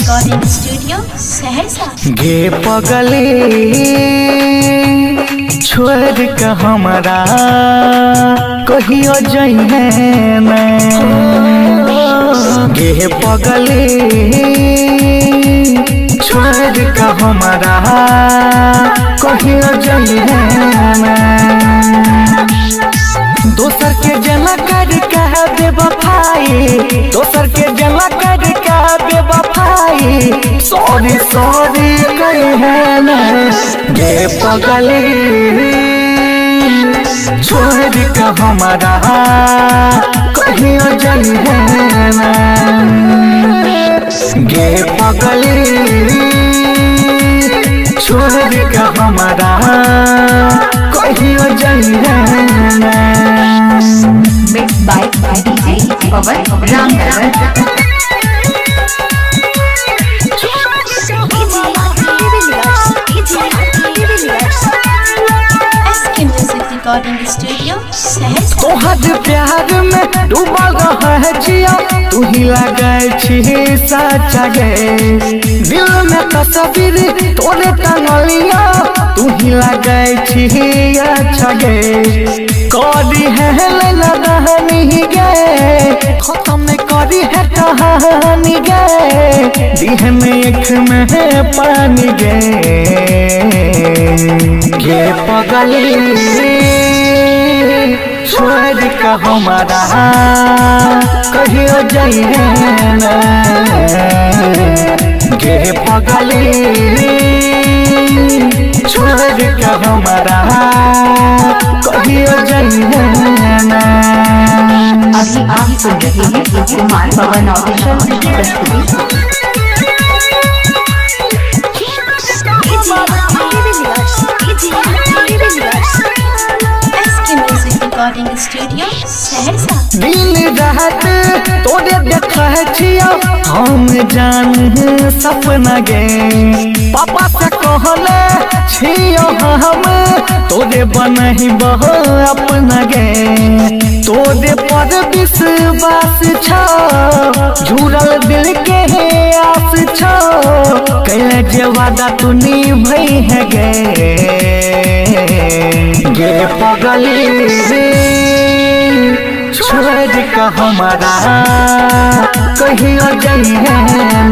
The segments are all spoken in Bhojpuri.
Recording studio Saharsa. गे पगले छोड़ के हमरा कहियो जइहे ना। गे पगले छोड़ के हमरा कहियो जइहे ना। दोसर के जना कर कह बेवफाई, दोसर के जना कर कह बेवफाई, सॉरी सॉरी कहे ना। गे पगले छोड़ के हमरा कहियो जइहे ना। गे पगले छोड़ के हमरा कहियो जइहे ना। Mixed by DJ Pawan Ramnagar। SK music recording studio Saharsa. तोहर प्यार में डूबल रहे जिया, तू ही लगे छी सच्चा गे। दिल में तस्वीर तोरे टंगलिया, तू ही लगे छी अच्छा गे। करी है लैला रहनी गे, खत्म करी है कहानी गे। दिह में एक में पानी गे। गे पगली छोड़ के हमरा कहियो जइहे ना। गे पगली छोड़ के हमरा कहियो जइहे ना। अभी आप सुन रहे हैं कुमार पवन ऑफिशियल की प्रस्तुति। SK music recording studio Saharsa. दिन रात तोरे देखै छियो हम जान सपना गे। पापा से कहले छियो हम तोरे बनही बहु अपना गे। तोरे पर विश्वास छ, जुड़ल दिल के आस छ। कैले जे वादा तू निभई है गे। गे पगली छोड़ के हमरा कहियो जइहे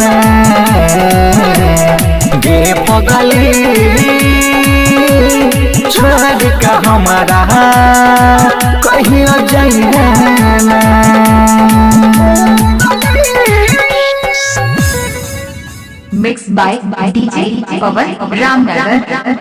ना। गे पगली छोड़ के हमरा कहियो जइहे ना। Mixed by DJ Pawan Ramnagar।